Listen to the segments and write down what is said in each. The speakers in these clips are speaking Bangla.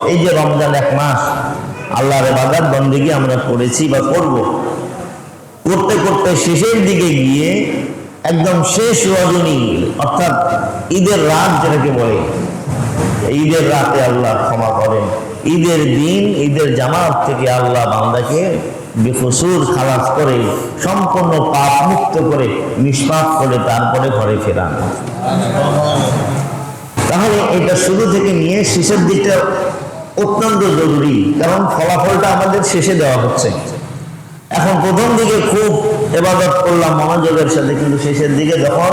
এই যে রমজান এক মাস আল্লাহর ইবাদত বন্দেগী আমরা করেছি বা করব, করতে করতে শেষের দিকে গিয়ে একদম শেষ রজনী অর্থাৎ ঈদের রাত যেটাকে বলে, ঈদের রাতে আল্লাহ ক্ষমা করেন। ঈদের দিন ঈদের জামাত থেকে আল্লাহ বান্দাকে বেকসুর খালাস করে সম্পূর্ণ পাপ মুক্ত করে নিষ্পাপ করে তারপরে ঘরে ফেরান। তাহলে এটা শুরু থেকে নিয়ে শেষের দিকটা অত্যন্ত জরুরি, কারণ ফলাফলটা আমাদের শেষে দেওয়া হচ্ছে। এখন প্রথম দিকে খুব ইবাদত করলাম মনোযোগের সাথে, কিন্তু শেষের দিকে যখন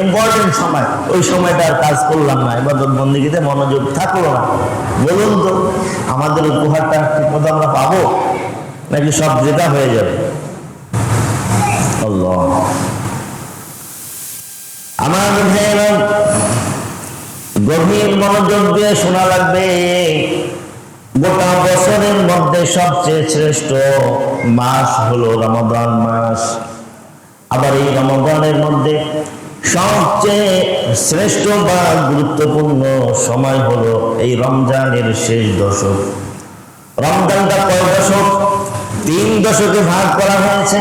ইম্পর্টেন্ট সময়, ওই সময়টা আর কাজ করলাম না, ইবাদত বন্দেগীতে মনোযোগ থাকলো না। বলুন তো আমাদের উপহারটা ঠিকমতো আমরা পাবো নাকি সব যেটা হয়ে যাবে? আল্লাহ, আমার ভাইয়েরা গভীর মনোযোগ দিয়ে শোনা লাগবে। গোটা বছরের মধ্যে সবচেয়ে শ্রেষ্ঠ মাস হলো রমাদান মাস। আবার এই রমাদানের মধ্যে সবচেয়ে শ্রেষ্ঠ বা গুরুত্বপূর্ণ সময় হলো এই রমজানের শেষ দশক। রমজানটা কয় দশক? 3 দশকে ভাগ করা হয়েছে।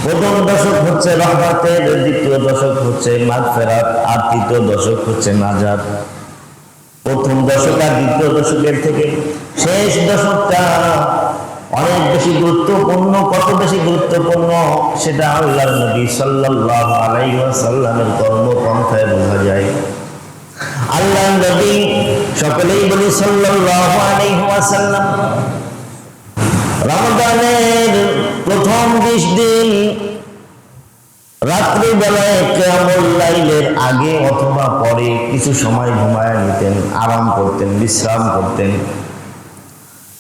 প্রথম দশক হচ্ছে রহমতের, দ্বিতীয় দশক হচ্ছে মাগফিরাত, আর তৃতীয় দশক হচ্ছে নাজাত। প্রথম দশক আর দ্বিতীয় দশকের থেকে শেষ দশকটা অনেক বেশি গুরুত্বপূর্ণ। কত বেশি গুরুত্বপূর্ণ সেটা আল্লাহর নবী সাল্লাল্লাহু আলাইহি ওয়াসাল্লামের কর্মপন্থায় বোঝা যায়। আল্লাহর নবী, সকলেই বলি সাল্লাল্লাহু আলাইহি ওয়াসাল্লাম, রমজানের প্রথম 20 দিন রাত্রি বেলায় কিয়ামুল লাইলের আগে অথবা পরে কিছু সময় ঘুমায় নিতেন, আরাম করতেন, বিশ্রাম করতেন।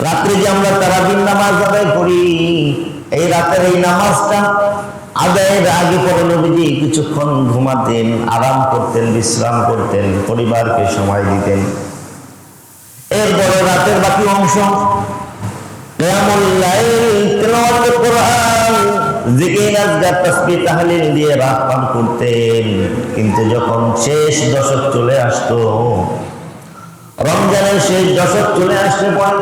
রাত্রে যে আমরা তারাবির নামাজ আদায় করি, এই রাতের এই নামাজটা আদায়ের আগে পরে নবীজি কিছুক্ষণ ঘুমাতেন, আরাম করতেন, বিশ্রাম করতেন, পরিবারকে সময় দিতেন। এরপরে রাতের বাকি অংশ কিয়ামুল লাইল, তিলাওয়াতুল কোরআন, জিকির আজকার তাসবিহ তাহলিল দিয়ে রাত পার করতেন। কিন্তু যখন শেষ দশক চলে আসতো, রমজানের শেষ দশক চলে আসতে পর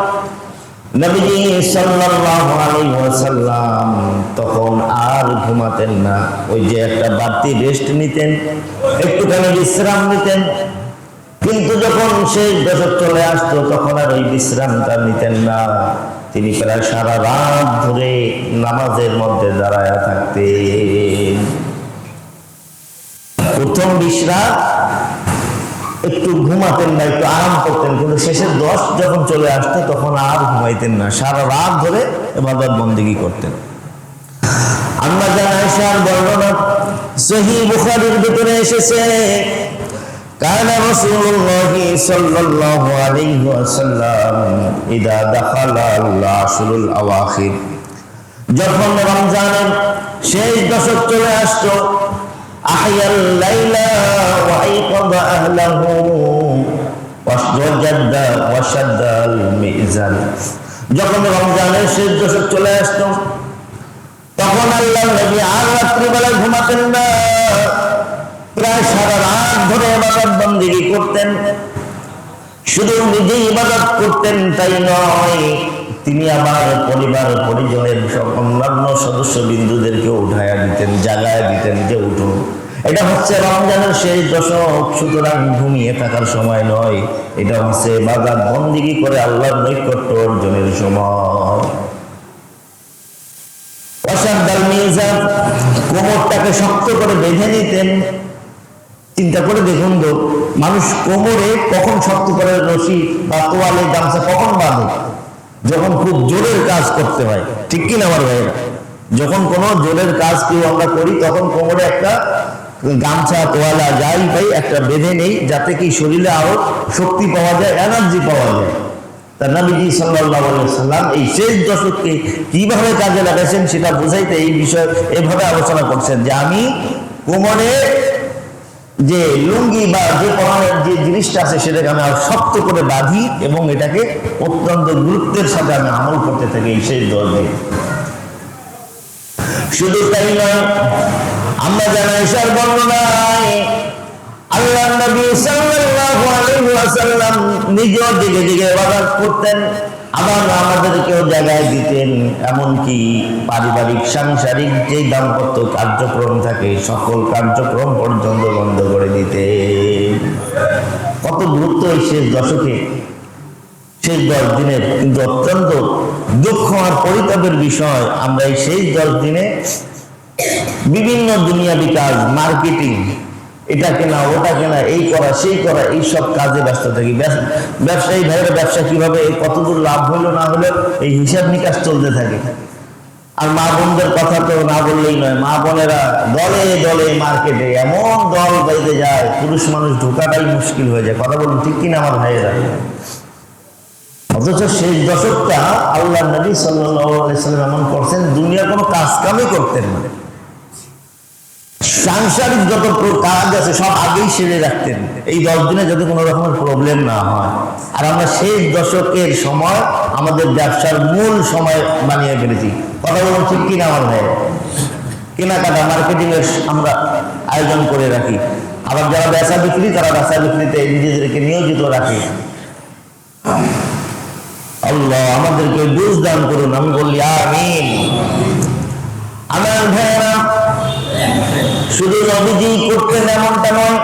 নবীজি সাল্লাল্লাহু আলাইহি ওয়াসাল্লাম তখন আর ঘুমাতেন না। ওই যে একটা বাড়তি রেস্ট নিতেন, একটুখানি বিশ্রাম নিতেন। কিন্তু যখন শেষ দশক চলে আসতো তখন আর ওই বিশ্রামটা নিতেন না। তিনি প্রায় সারা রাত ধরে নামাজের মধ্যে দাঁড়ায়া থাকতেন। প্রথম 20 রাত একটু ঘুমাতেন না, একটু আরাম করতেন, কিন্তু শেষের 10 যখন চলে আসতো তখন আর ঘুমাইতেন না, সারা রাত ধরে ইবাদত বন্দেগী করতেন। আম্মা জান আয়েশার বর্ণনা সহিহ বুখারীর ভিতরে এসেছে, কানা রাসূলুল্লাহি সাল্লাল্লাহু আলাইহি ওয়াসাল্লাম ইদা দাখালা আল-আশরুল আওয়াখির, যখন রমজানের শেষ দশক চলে আসতো, আহইয়াল লাইলা ওয়া আইকাযা আহলাহু ওয়াশজাদা ওয়াশাদ্দাল মিজান, যখন রমজানের শেষ দশক চলে আসতো তখন আল্লাহর নবী আর রাত্রিবেলায় ঘুমাতেন না, প্রায় সারা রাত ধরে ইবাদত বন্দেগী করতেন। শুধু নিজে ইবাদত করতেন তাই নয়, তিনি আবার পরিবার পরিজনের সব অন্যান্য সদস্য বিন্দুদেরকে উঠায়া দিতেন, জাগায় দিতেন যে উঠুন, এটা হচ্ছে রমজানের শেষ দশক, সুতরাং ঘুমিয়ে থাকার সময় নয়, এটা হচ্ছে ইবাদত বন্দেগী করে আল্লাহর নৈকট্য অর্জনের সময়। ওয়াশাদ্দাল মিজান, কোমরটাকে শক্ত করে বেঁধে নিতেন। চিন্তা করে দেখুন তো, মানুষ কোমরে কখন শক্ত করে রশি বা তোয়ালে গামছা কখন বাঁধে? যখন খুব জোরের কাজ করতে হয়, ঠিক কিনা আমার ভাইরা? যখন কোনো জোরের কাজ কেউ আমরা করি তখন কোমরে একটা গামছা তোয়ালা যাই পাই একটা বেঁধে নেই, যাতে কি শরীরে আরো শক্তি পাওয়া যায়, এনার্জি পাওয়া যায়। তার নবীজি সাল্লাল্লাহু আলাইহি ওয়াসাল্লাম এই শেষ দশককে কিভাবে কাজে লাগাইছেন সেটা বোঝাইতে এই বিষয় এভাবে আলোচনা করছেন যে আমি কোমরে যে লুঙ্গি বা যে পরনের যে জিনিসটা আছে সেটাকে আমি আরো শক্ত করে বাঁধি এবং এটাকে অত্যন্ত গুরুত্বের সাথে আমি আমল করতে থাকি এই শেষ 10 দিন। শুধু তাই নয়, আমরা জানা আয়েশার বর্ণনায় আল্লাহ নবী সাল্লাল্লাহু আলাইহি ওয়াসাল্লাম নিজেও দিকে দিকে ইবাদত করতেন, আবার আমাদেরকেও জায়গায় দিতেন। এমনকি পারিবারিক সাংসারিক যে দাম্পত্য কার্যক্রম থাকে সকল কার্যক্রম পর্যন্ত বন্ধ করে দিতেন। কত গুরুত্ব এই শেষ দশকে, শেষ 10 দিনের। কিন্তু অত্যন্ত দুঃখ আর পরিতাপের বিষয়, আমরা এই শেষ 10 দিনে বিভিন্ন দুনিয়াবি কাজ, মার্কেটিং, এটা কেনা ওটা কেনা, এই করা সেই করা, এইসব কাজে ব্যস্ত থাকি। ব্যবসায়ী ভাইয়েরা ব্যবসা কিভাবে কতদূর লাভ হইলো না হলো এই হিসাব নিকাশ চলতে থাকে। আর মা বোনদের কথা তো না বললেই নয়, মা বোনেরা দলে দলে মার্কেটে এমন দল বেঁধে যায়, পুরুষ মানুষ ঢোকাটাই মুশকিল হয়ে যায়। কথা বলুন ঠিক কিনা আমার ভাইয়েরা? অথচ শেষ দশকটা আল্লাহ নবী সাল্লাল্লাহু আলাইহি ওয়াসাল্লাম এমন করছেন, দুনিয়ার কোনো কাজ কামই করতেন না, সাংসারিক যত কাজ আছে সব আগেই সেরে রাখতেন, এই 10 দিনে যাতে কোনো রকমের প্রবলেম না হয়। আর আমরা শেষ দশকের সময় আমাদের ব্যবসার মূল সময় বানিয়ে ফেলেছি। কথা বলুন ঠিক কিনা আমার ভাই? কেনাকাটা মার্কেটিং এর আমরা আয়োজন করে রাখি, আবার যারা বেচা বিক্রি তারা বেচা বিক্রিতে নিজেদেরকে নিয়োজিত রাখে। আল্লাহ আমাদেরকে বুঝ দান করুন, আমি বলি আমিন। আমার ভাইয়েরা, শুধু নবীজি করতেন এমনটা নয়,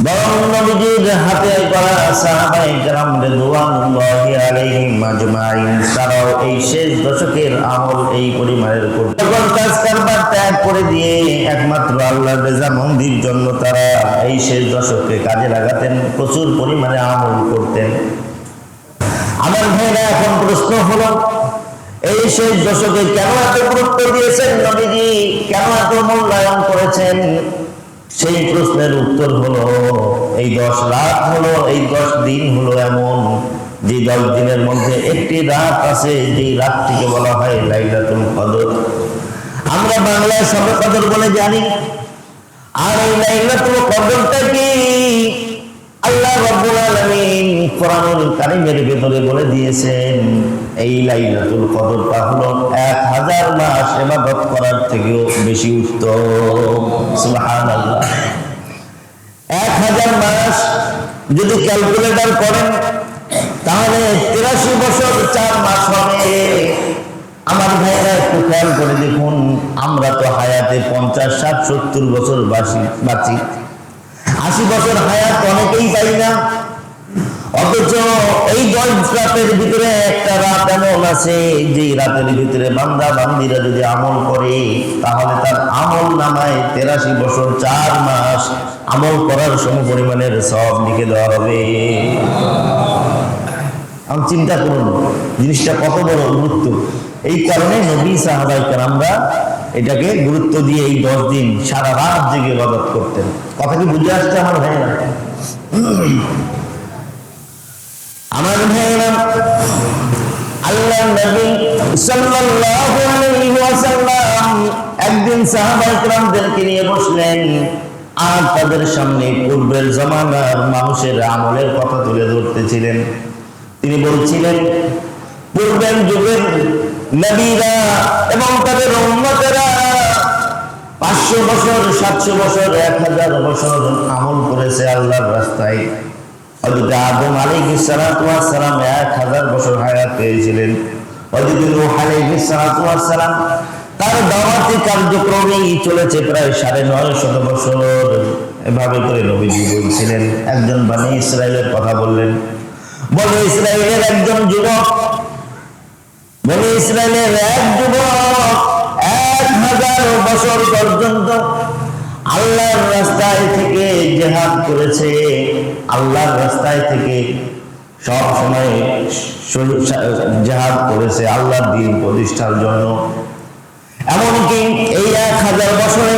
বরং নবীজির হাতে করা সাহাবায়ে কেরাম রিদওয়ানুল্লাহি আলাইহিম আজমাইন তারাও এই শেষ দশকের আমল এই পরিমাণের করতেন। সকল কাজ কারবার ত্যাগ করে দিয়ে একমাত্র আল্লাহর রেজামন্দির জন্য তারা এই শেষ দশককে কাজে লাগাতেন, প্রচুর পরিমাণে আমল করতেন। আমার ভাইরা, এখন প্রশ্ন হলো, এই শেষ দশকে কেন এত গুরুত্ব দিয়েছেন নবীজি, কেন এত মূল্যায়ন করেছেন? সেই প্রশ্নের উত্তর হলো, এই 10 রাত হলো, এই 10 দিন হলো এমন যে 10 দিনের মধ্যে একটি রাত আছে, যে রাতটিকে বলা হয় লাইলাতুল কদর। আমরা বাংলায় শবে কদর বলে জানি, আর এই লাইলাতুল কদরটা কি? আল্লাহ রাব্বুল আলামিন কোরআনুল কারীমের ভিতরে বলে দিয়েছেন, এই লাইলাতুল কদরটা হলো 1000 মাস ইবাদত করার থেকেও বেশি উত্তম। সুবহানাল্লাহ। 1000 মাস যদি ক্যালকুলেটর করেন তাহলে 83 বছর 4 মাস হবে। আমার ভাইরা একটু খেয়াল করে দেখুন, আমরা তো হায়াতে 50, 60, 70 বছর বাঁচি, 80 বছর হায়াত অনেকেই পাই না। অথচ এই 10 রাতের ভিতরে একটা রাত এমন আছে, যে রাতের ভিতরে বান্দা বান্দিরা যদি আমল করে তাহলে তার আমল নামায় 83 বছর 4 মাস আমল করার সম পরিমাণের সওয়াব লিখে দেওয়া হবে। আমি চিন্তা করুন জিনিসটা কত বড় গুরুত্ব। এই কারণে নবী সাহাবায়ে কেরামরা এটাকে গুরুত্ব দিয়ে এই 10 দিন সারা রাত জেগে ইবাদত করতেন। কথা কি বুঝে আসছে আমার ভাইয়েরা? আমার ভাইয়েরা, আল্লাহ নবী সাল্লাল্লাহু আলাইহি ওয়াসাল্লাম একদিন সাহাবায়ে কেরামদেরকে নিয়ে বসলেন, আর তাদের সামনে পূর্বের জামানার মানুষের আমলের কথা তুলে ধরতেছিলেন। তিনি বলছিলেন, পূর্বের যুগের নবীরা এবং তাদের উম্মতেরা 500 বছর, 700 বছর, 1000 বছর আমল করেছে আল্লাহর রাস্তায়। হযরত আদম আলাইহিস সালাতু ওয়াস সালাম 1000 বছর হায়াত পেয়েছিলেন। হযরত নূহ আলাইহিস সালাতু ওয়াস সালাম তার দাওয়াতি কার্যক্রমেই চলেছে প্রায় 950 বছর। এভাবে করে নবীজি বলছিলেন। একজন বনি ইসরাইলের কথা বললেন। বনি ইসরাইলের একজন যুবক, বনি ইসরাইলের এক যুবক 1000 বছর পর্যন্ত আল্লাহর রাস্তায় থেকে জিহাদ করেছে, আল্লাহর রাস্তায় থেকে সব সময় জিহাদ করেছে আল্লাহর দ্বীন প্রতিষ্ঠার জন্য। এমনকি এই 1000 বছরে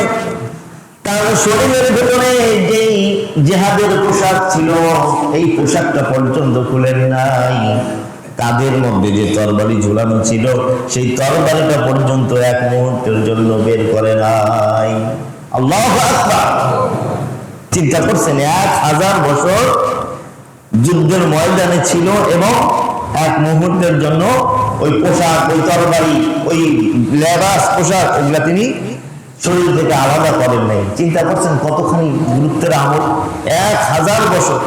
তার শরীরের ভিতরে যেই জিহাদের পোশাক ছিল, এই পোশাকটা পর্যন্ত খুলেন নাই। কাদের মধ্যে যে তরবারি ঝুলানো ছিল, সেই তরবারিটা পর্যন্ত এক মুহূর্তের জন্য বের করে নাই। আল্লাহু আকবার। চিন্তা করছেন, 1000 বছর যুদ্ধের ময়দানে ছিল এবং এক মুহূর্তের জন্য ওই পোশাক, ওই তরবারি, ওই লেবাস পোশাক, ওগুলা তিনি শরীর থেকে আলাদা করেন নাই। চিন্তা করছেন কতখানি গুরুত্বের আমল, 1000 বছর।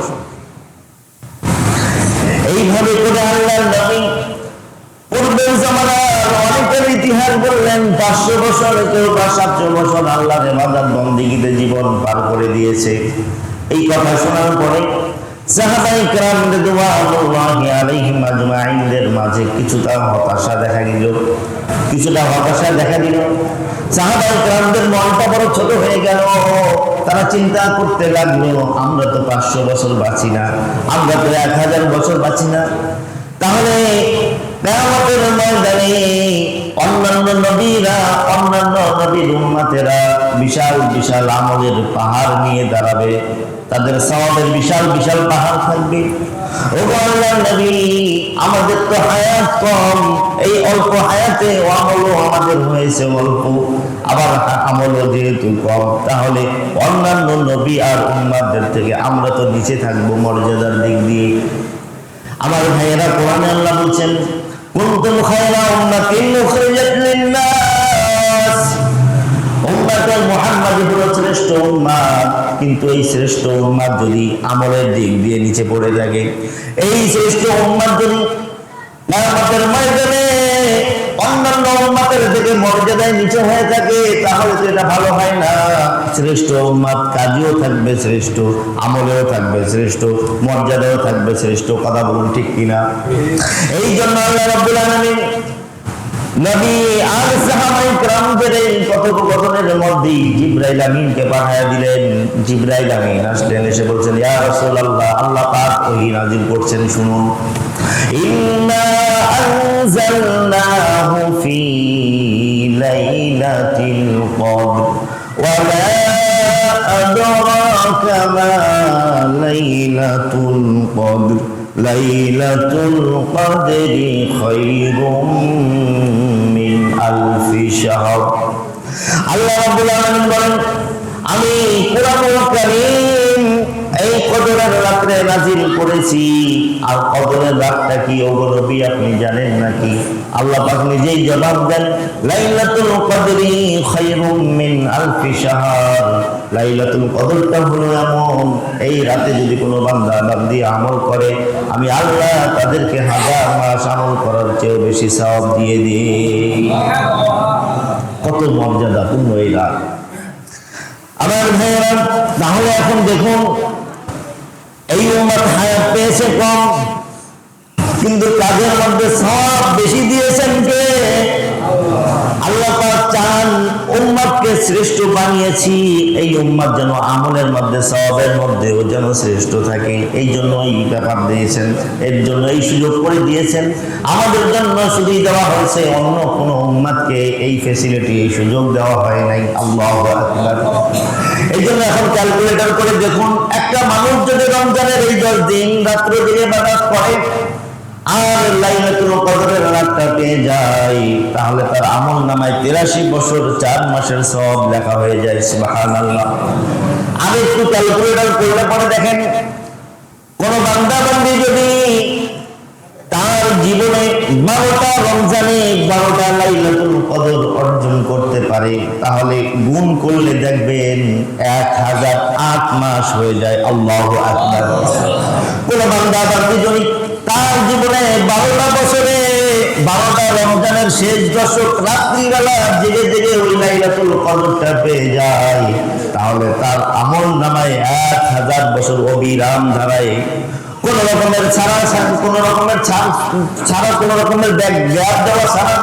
এইভাবে করে আল্লাহর নবী পূর্বের জামানার অনেকের ইতিহাস বললেন। 500 বছর, কেউ বা 700 বছর আল্লাহর ইবাদত বন্দেগীতে জীবন পার করে দিয়েছে। এই কথা শোনার পরে সাহাবায়ে কেরাম রিদওয়ানুল্লাহি আলাইহিম আজমাইনদের মাঝে কিছুটা হতাশা দেখা দিল। সাহাবায়ে কেরামদের মনটা বড় ছোট হয়ে গেল। তারা চিন্তা করতে লাগলো, আমরা তো 500 বছর বাঁচি না, আমরা তো 1000 বছর বাঁচি না, তাহলে কিয়ামতের ময়দানে অন্যান্য নবীরা, অন্যান্য নবীর উম্মতেরা বিশাল বিশাল আমলের পাহাড় নিয়ে দাঁড়াবে, তাদের সওয়াবের বিশাল বিশাল পাহাড় থাকবে। ও আল্লাহর নবী, আমাদের তো হায়াত কম, এই অল্প হায়াতে আমলও আমাদের হয়েছে অল্প, আবার আমলও যেহেতু কম, তাহলে অন্যান্য নবী আর উম্মতদের থেকে আমরা তো নিচে থাকবো মর্যাদার দিক দিয়ে। আমার ভাইয়েরা, কোরআনে আল্লাহ বলছেন, কুনতুম খায়রা উম্মাতিন উখরিজাত লিন-নাস, উম্মতে মুহাম্মাদ হলো শ্রেষ্ঠ উম্মত। কিন্তু এই শ্রেষ্ঠ উম্মত যদি আমলের দিক দিয়ে নিচে পড়ে থাকে, এই শ্রেষ্ঠ উম্মত যদি কিয়ামতের ময়দানে অন্যান্য উম্মতের থেকে মর্যাদায় নিচে হয়ে থাকে, তাহলে তো এটা ভালো হয় না। শ্রেষ্ঠ উম্মত কাজেও থাকবে শ্রেষ্ঠ, আমলেও থাকবে শ্রেষ্ঠ, মর্যাদাও থাকবে শ্রেষ্ঠ। কথা বলুন ঠিক কিনা? এই জন্য আল্লাহ রাব্বুল আলামিন নবী আর সাহাবায়ে কেরামদের এই কথোপকথনের মধ্যে জিবরাইল আমিনকে পাঠিয়ে দিলেন। জিবরাইল আমিন আসলেন, এসে বলছেন, ইয়া রাসূলুল্লাহ, আল্লাহ পাক ওহী নাযিল করছেন, শুনুন। ইন্না আনজালনাহু ফি লাইলাতিল কদর ওয়া মা আদরাকা মা লাইলাতুল কদর লাইলাতুল কদরি খায়রুম মিন আলফি শাহর। আল্লাহ রাব্বুল আলামিন বলেন, আমি কুরআনুল কারীম এই কদরের রাতে নাযিল করেছি। আর কদরের রাতটা কি ওগো নবী আপনি জানেন নাকি? আল্লাহ পাক নিজেই জবাব দেন, লাইলাতুল কদরি খায়রুম মিন আলফি শাহর। লাইলাতুল কদরটা হলো এমন, এই রাতে যদি কোনো বান্দা বান্দি আমল করে, আমি আল্লাহ তাদেরকে 1000 মাস আমল করার চেয়েও বেশি সওয়াব দিয়ে দিই। কত মর্যাদাপূর্ণ এই রাত আমার ভাইয়েরা। তাহলে এখন দেখুন, এই উম্মত হায়াত পেয়েছে কম, কিন্তু কাজের মধ্যে সওয়াব বেশি দিয়েছেন কে? আল্লাহ পাক চান উম্মতকে শ্রেষ্ঠ বানিয়েছি, এই উম্মত যেন আমলের মধ্যে সওয়াবের মধ্যেও যেন শ্রেষ্ঠ থাকে। এই জন্য এই ব্যাপার দিয়েছেন, এর জন্য এই সুযোগ করে দিয়েছেন। আমাদের জন্য শুধুই দেওয়া হয়েছে, অন্য কোনো উম্মতকে এই ফ্যাসিলিটি, এই সুযোগ দেওয়া হয় নাই। আল্লাহু আকবার। এই জন্য এখন ক্যালকুলেটর করে দেখুন, একটা মানুষ যদি রমজানের এই 10 দিন রাত্র দিনে ইবাদত করে আর লাইলাতুল কদরের রাতটা পেয়ে যায়, তাহলে তার আমল নামায় 83 বছর 4 মাসের সওয়াব লেখা হয়ে যায়। সুবহানাল্লাহ। আর একটু ক্যালকুলেটর করলে পরে দেখেন, কোন বান্দা বান্দি যদি তার জীবনে 12টা রমজানে 12টা লাইলাতুল কদর অর্জন করতে পারে, তাহলে গুণ করলে দেখবেন 1008 মাস হয়ে যায়। আল্লাহু আকবার। কোন বান্দা বান্দি যদি তার জীবনে 12টা বছরে 12টা রমজানের শেষ দশক রাত্রিবেলা জেগে জেগে ওই লাইলাতুল কদরটা পেয়ে যায়, তাহলে তার আমল নামায় 1000 বছর অবিরাম ধারায়, কোন রকমের কোন রকমের গ্যাপ দেওয়া ছাড়া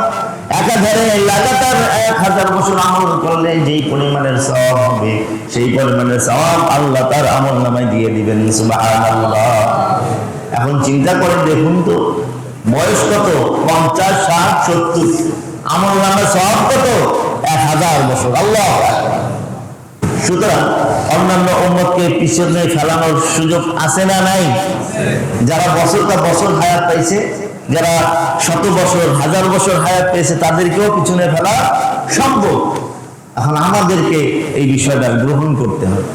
একাধারে লাগাতার 1000 বছর আমল করলে যেই পরিমাণের সওয়াব হবে, সেই পরিমাণের সওয়াব আল্লাহ তার আমল নামায় দিয়ে দিবেন। সুবহানাল্লাহ। এখন চিন্তা করে দেখুন তো, বয়স কত? 50, 60, 70, আমল নামায় সওয়াব কত? 1000 বছর। আল্লাহ। সুতরাং অন্যান্য উম্মতকে পিছনে ফেলানোর সুযোগ আছে না নাই? যারা বছর হায়াত পাইছে, যারা 100 বছর 1000 বছর হায়াত পেয়েছে, তাদেরকেও পিছনে ফেলা সম্ভব। এখন আমাদেরকে এই বিষয়টা গ্রহণ করতে হবে।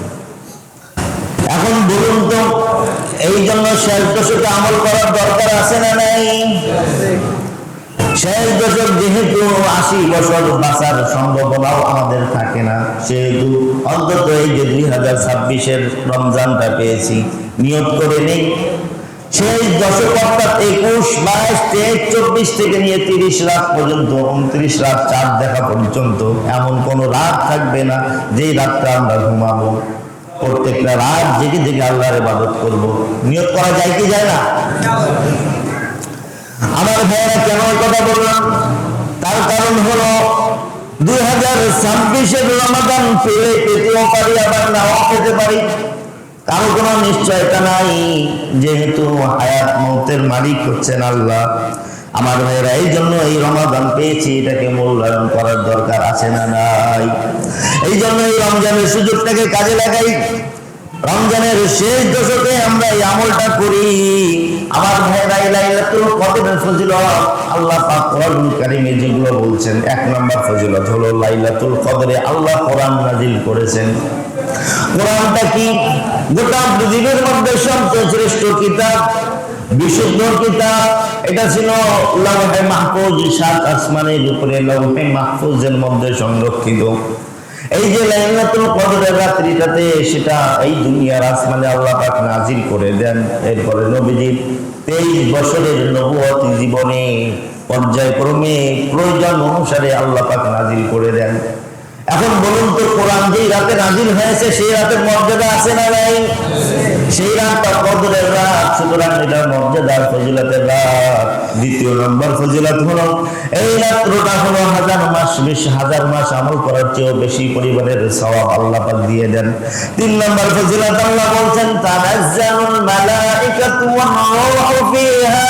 এখন বলুন তো, এই জন্য শেষ দশকে আমল করার দরকার আছে না নাই? শেষ দশক, যেহেতু 80 বছর বাঁচার সম্ভাবনাও আমাদের থাকে না, সেহেতু অন্তত এই যে 2026-এর রমজানটা পেয়েছি, নিয়ত করে নেই শেষ দশক অর্থাৎ 21, 22, 23, 24 থেকে নিয়ে 30 রাত পর্যন্ত, 29 রাত চাঁদ দেখা পর্যন্ত এমন কোন রাত থাকবে না যেই রাতটা আমরা ঘুমাবো। প্রত্যেকটা রাত জেগে জেগে আল্লাহর ইবাদত করব। নিয়ত করা যায় কি যায় না? আমার ভাইয়েরা, কেন এই কথা বললাম? তার কারণ হলো 2026-এর রমাদান পেতেও পারি, আবার নাও পেতে পারি, কারো কোনো নিশ্চয়তা নাই, যেহেতু হায়াত মৌতের মালিক হচ্ছেন আল্লাহ। আমার ভাইয়েরা, এই জন্য এই রমাদান পেয়েছি, এটাকে মূল্যায়ন করার দরকার আছে না নাই? এই জন্য এই রমজানের সুযোগটাকে কাজে লাগাই। রমজানের শেষ দশকে আমরা এই আমলটা করি। আমার ভাইয়েরা, লাইলাতুল কদরের ফজিলত আল্লাহ পাক কোরআনুল কারীমে যেগুলো বলছেন, 1 নম্বর ফজিলত হলো লাইলাতুল কদরে আল্লাহ কোরআন নাজিল করেছেন। কোরআনটা কি? গোটা পৃথিবীর মধ্যে সবচেয়ে শ্রেষ্ঠ কিতাব, বিশুদ্ধ কিতাব। এটা ছিল লাওহে মাহফুজ, 7 আসমানের উপরে লাওহে মাহফুজের মধ্যে সংরক্ষিত। এই যে লাইলাতুল কদরের রাত্রিটাতে, সেটা এই দুনিয়ার আসমানে আল্লাহ পাক নাজিল করে দেন। এরপরে নবীজির 23 বছরের নবুয়তি জীবনে পর্যায়ক্রমে প্রয়োজন অনুসারে আল্লাহ পাক নাজিল করে দেন। এখন বলুন তো, কোরআন যেই রাতে নাজিল হয়েছে সেই রাতের মর্যাদা আছে না নাই? সেই রাতটা কদরের রাত, সুতরাং এটার মর্যাদার ফজিলতের রাত। দ্বিতীয় নম্বর ফজিলত হলো এই রাত্রটা হলো 1000 মাস, 20,000 মাস আমল করার চেয়েও বেশি পরিমাণের সওয়াব আল্লাহ পাক দিয়ে দেন। 3 নম্বর ফজিলত আল্লাহ বলছেন, তানাজ্জালুল মালাইকাতু ওয়ার রূহু ফিহা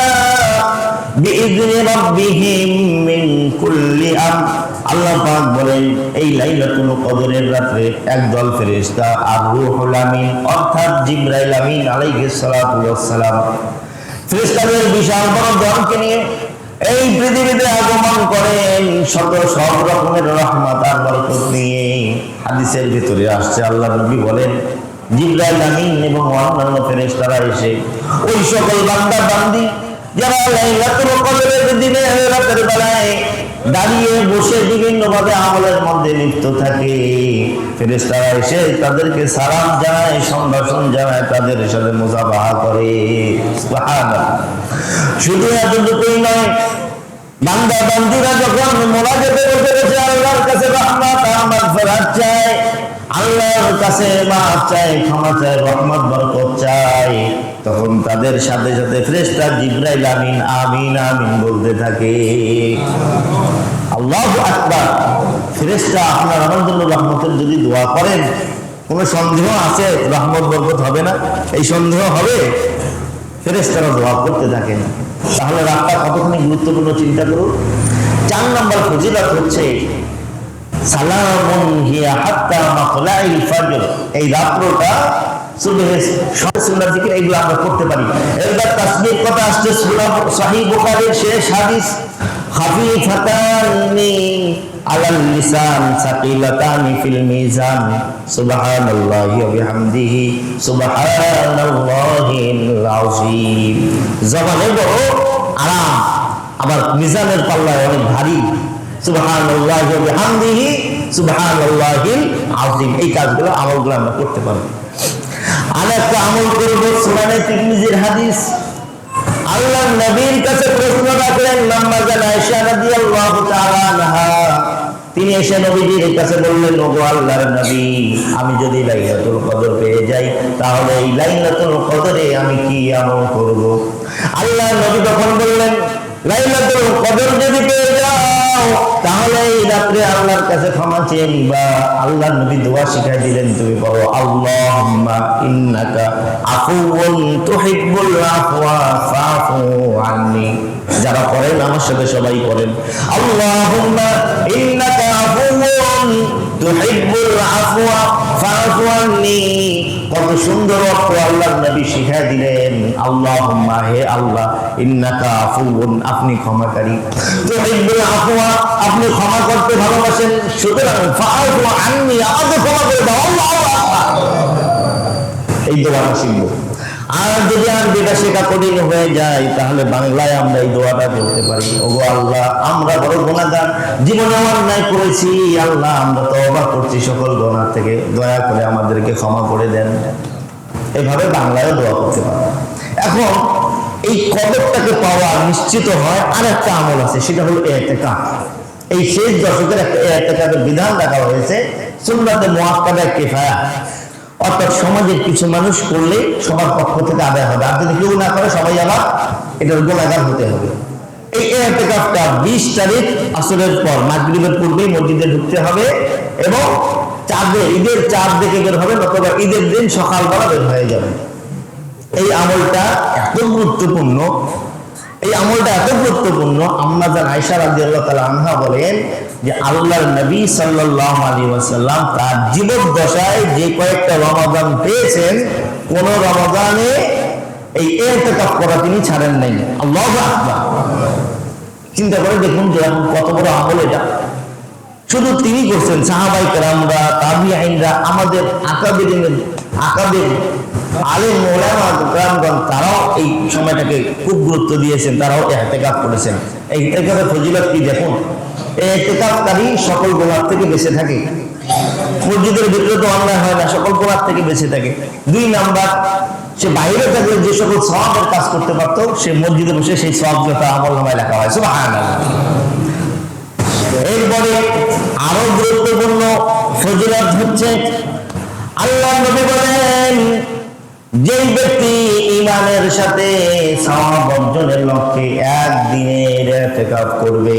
বিইذনি রাব্বিহিম মিন কুল্লি আমর। আল্লাহ পাক বলেন, এই লাইলাতুল কদরের রাতে একদল ফেরেশতা আর রূহুল আমিন অর্থাৎ জিবরাইল আমিন আলাইহিস সালাতু ওয়াস সালাম, ফেরেশতাদের বিশাল বড় দলকে নিয়ে এই পৃথিবীতে আগমন করেন সব রকমের রহমত আর বরকত নিয়ে। হাদিসের ভিতরে আসছে, আল্লাহ নবী বলেন, জিবরাইল আমিন এবং অন্যান্য ফেরেশতারা এসে ওই সকল বান্দা বান্দি যারা লাইলাতুল কদরের দিনে রাতের বেলায় দাঁড়িয়ে বসে বিভিন্ন ভাবে আমলের মধ্যে লিপ্ত থাকে, ফেরেশতারা এসে তাদেরকে সালাম জানায়, সম্ভাষণ জানায়, তাদের সাথে মুসাফাহা করে। সুবহানাল্লাহ। শুধু এতটুকুই নয়, বান্দা বান্দিরা যখন মোনাজাতে বসে বসে আল্লাহর কাছে রহমত আর মাগফিরাত চায়, আল্লাহর কাছে মাফ চায়, ক্ষমা চায়, রহমত বরকত চায়, তখন তাদের সাথে সাথে ফেরেশতা জিবরাইল আমিন আমিন আমিন বলতে থাকে। আল্লাহু আকবার। ফেরেশতা আপনার আমার জন্য রহমতের যদি দোয়া করেন, কোনো সন্দেহ আছে রহমত বরকত হবে না? এই সন্দেহ হবে? ফেরেশতারা দোয়া করতে থাকেন। তাহলে রাতটা কতখানি গুরুত্বপূর্ণ চিন্তা করুন। 4 নম্বর ফজিলত হচ্ছে সালামুন হিয়া হাত্তা মাতলাইল ফজর। এই রাত্রটা সুন্নাত জিকির এগুলো আমরা করতে পারি। এরপর তাসবিহ কথা আসছে, সহিহ বুখারীর শেষ হাদিস, খাফিফাতানি আলাল লিসান সাকিলাতানি ফিল মিজান সুবহানাল্লাহি ওয়া বিহামদিহি সুবহানাল্লাহিল আযীম। জবানে বড় আরাম, আবার মিজানের পাল্লায় অনেক ভারী। সুবহানাল্লাহি ওয়া বিহামদিহি সুবহানাল্লাহিল আযীম। এই কাজগুলো আমলগুলো আমরা করতে পারবো। আর একটা আমল করব, সুনানে তিরমিজির হাদিস। আল্লাহর নবীর কাছে প্রশ্ন রাখলেন আম্মা জান আয়েশা রাদিয়াল্লাহু তাআলা আনহা। তিনি এসে নবীজির কাছে বললেন, ওগো আল্লাহর নবী, আমি যদি লাইলাতুল কদর পেয়ে যাই, তাহলে এই লাইলাতুল কদরে আমি কি আমল করব? আল্লাহর নবী তখন বললেন, লাইলাতুল কদর যদি পেয়ে যাও, তাহলে এই রাত্রে আল্লাহর কাছে ক্ষমা চেয়ে নিবা। আল্লাহর নবী দোয়া শিখাই দিলেন, তুমি বলো, আল্লাহুম্মা ইন্নাকা আফুউন তুহিব্বুল আফওয়া ফাফু আন্নি। যারা করেন আমার সাথে সবাই করেন, আল্লাহুম্মা ইন্নাকা আফুউন তুহিব্বুল আফওয়া ফাফু আন্নি। কত সুন্দর অর্থ আল্লাহর নবী শিখাই দিলেন। আল্লাহুম্মা, হে আল্লাহ, ইন্নাকা আফুউন, আপনি ক্ষমাকারী, তুহিব্বুল আফওয়া, আপনি ক্ষমা করতে ভালোবাসেন, সুতরাং ফাফু আন্নি, আমাকে ক্ষমা করে দাও। আল্লাহু আকবার। এই দোয়াটা শিখবো। আর যদি আরবিটা শেখা কঠিন হয়ে যায় তাহলে বাংলায় আমরা এই দোয়াটা বলতে পারি, ওগো আল্লাহ আমরা বড় গুনাহগার, জীবনে অন্যায় করেছি, আল্লাহ আমরা তওবা করছি সকল গুনাহ থেকে, দয়া করে আমাদেরকে ক্ষমা করে দেন। এভাবে বাংলায় দোয়া করতে পারি। এখন এই কদরটাকে পাওয়া নিশ্চিত হয় আর একটা আমল আছে, সেটা হলো ইতিকাফ। এই শেষ দশকের একটা ইতিকাফের বিধান রাখা হয়েছে, সুন্নাতে মুআক্কাদা কিফায়া, অর্থাৎ সমাজের কিছু মানুষ করলে সবার পক্ষ থেকে আদায় হবে, আর যদি কেউ না করে সবাই আবার এটার গুনাহগার হতে হবে। এই ইতিকাফটা 20 তারিখ আসরের পর মাগরিবের পূর্বেই মসজিদে ঢুকতে হবে এবং ঈদের চাঁদ দেখে বের হবে, অথবা ঈদের দিন সকালবেলা বের হয়ে যাবে। এই আমলটা এত গুরুত্বপূর্ণ, আম্মা জান আয়েশা রাদিয়াল্লাহু তাআলা আনহা বলেন যে আল্লাহর নবী সাল্লাল্লাহু আলাইহি ওয়াসাল্লাম তার জীবদ্দশায় যে কয়েকটা রমাদান পেয়েছেন, কোন রমাদানে এই ইতিকাফ করা তিনি ছাড়েন নাই। আল্লাহু আকবার। চিন্তা করে দেখুন যে এখন কত বড় আমল এটা। শুধু তিনি করছেন, সাহাবায়ে কেরামরা, তাবিঈনরা, আমাদের আকাবির আলেম ওলামা কেরামগণ তারাও এই সময়টাকে খুব গুরুত্ব দিয়েছেন, তারাও ইতিকাফ করেছেন। এই ইতিকাফের ফজিলত কি দেখুন, এই ইতিকাফকারী সকল গুনাহ থেকে বেঁচে থাকে, মসজিদের ভিতরে তো অন্যায় হয় না, সকল গুনাহ থেকে বেঁচে থাকে। 2 নাম্বার, সে বাইরে থাকলে যে সকল সওয়াবের কাজ করতে পারতো, সে মসজিদে বসে সেই সওয়াবগুলো তার আমলনামায় লেখা হয়। সুবহানাল্লাহ। এরপরে আরো গুরুত্বপূর্ণ ফজিলত হচ্ছে, আল্লাহ নবী বলেন যেই ব্যক্তি ঈমানের সাথে সওয়াব অর্জনের লক্ষ্যে একদিনের ইতিকাফ করবে,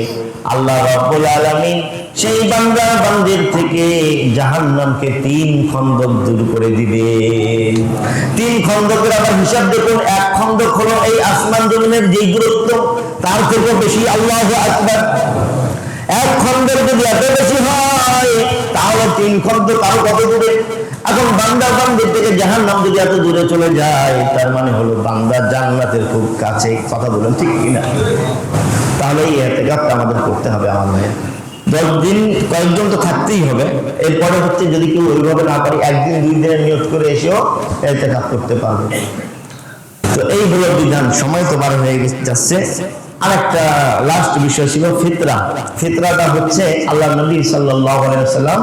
আল্লাহ রাব্বুল আলামিন সেই বান্দা বান্দির থেকে জাহান্নামকে 3 খন্দক দূর করে দিবেন। 3 খন্দকের আবার হিসাব দেখুন, 1 খন্দক হলো এই আসমান জমিনের যেই দূরত্ব তার থেকে বেশি। আল্লাহু আকবার। 1 খন্দক যদি এত বেশি হয় তাহলে 3 খন্দক আরো কত দূরে। এখন বান্দা বান্দির থেকে জাহান্নাম যদি এত দূরে চলে যায়, তার মানে হলো বান্দা জান্নাতের খুব কাছে। কথা বলেন ঠিক কিনা? তাহলে এই ইতিকাফটা আমাদের করতে হবে। আমার ভাই 10 দিন কয়েকজন তো থাকতেই হবে। এরপরে হচ্ছে যদি কেউ ওইভাবে না পারি 1 দিন 2 দিনের নিয়ত করে এসেও ইতিকাফ করতে পারবে। তো এই হলো বিধান। সময় তো বার হয়ে যাচ্ছে। আরেকটা লাস্ট বিষয় ছিল ফিতরা। ফিতরাটা হচ্ছে আল্লাহ নবী সাল্লাল্লাহু আলাইহি ওয়াসাল্লাম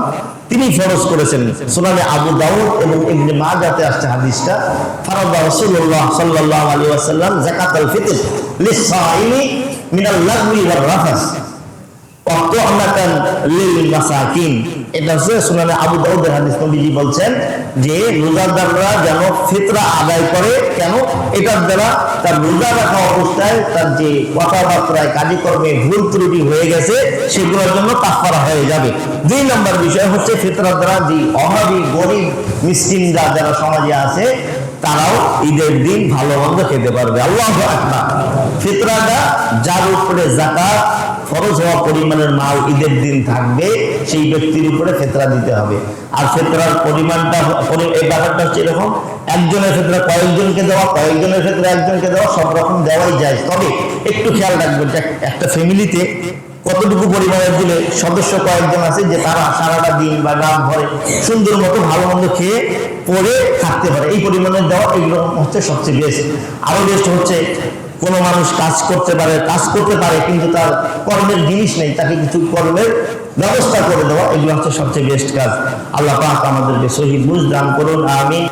তিনি ফরজ করেছেন। সুনানে আবু দাউদ এবং ইবনে মাজাহতে আসছে হাদিসটা, ফারাদা রাসূলুল্লাহ সাল্লাল্লাহু আলাইহি ওয়াসাল্লাম যাকাতুল ফিতর লিস-সাইমি মিনাল লাগবি ওয়ার রাফাস ওয়া তু'মাতান লিল মাসাকিন। এটা হচ্ছে সুনানে আবু দাউদের হাদিস। নবীজি বলছেন যে রোজাদাররা যেন ফিতরা আদায় করে। কেন? এটার দ্বারা তার রোজা রাখা অবস্থায় তার যে কথাবার্তায় কাজকর্মে ভুল ত্রুটি হয়ে গেছে সেগুলোর জন্য কাফারা হয়ে যাবে। 2 নম্বর বিষয় হচ্ছে ফিতরার দ্বারা যে অভাবী গরিব মিসকিনরা যারা সমাজে আছে তারাও ঈদের দিন ভালো মন্দ খেতে পারবে। আল্লাহু আকবার। ফিতরাটা যার উপরে যাকাত ফরজ হওয়া পরিমাণের মাল ঈদের দিন থাকবে সেই ব্যক্তির উপরে ফিতরা দিতে হবে। আর ফিতরার পরিমাণটা এই ব্যাপারটা হচ্ছে এরকম, একজনের ফিতরা কয়েকজনকে দেওয়া, কয়েকজনের ফিতরা একজনকে দেওয়া, সব রকম দেওয়াই যায়। তবে একটু খেয়াল রাখবেন যে একটা ফ্যামিলিতে কতটুকু পরিমাণের দিলে সদস্য কয়েকজন আছে যে তারা সারাটা দিন বা রাত ভরে সুন্দর মতো ভালো মন্দ খেয়ে পরে থাকতে পারে, এই পরিমাণের দেওয়া এগুলো হচ্ছে সবচেয়ে বেস্ট। আরো বেস্ট হচ্ছে কোনো মানুষ কাজ করতে পারে কিন্তু তার কর্মের জিনিস নেই, তাকে কিছু কর্মের ব্যবস্থা করে দেওয়া, এগুলো হচ্ছে সবচেয়ে বেস্ট কাজ। আল্লাহ পাক আমাদেরকে সহিহ বুঝ দান করুন। আমিন।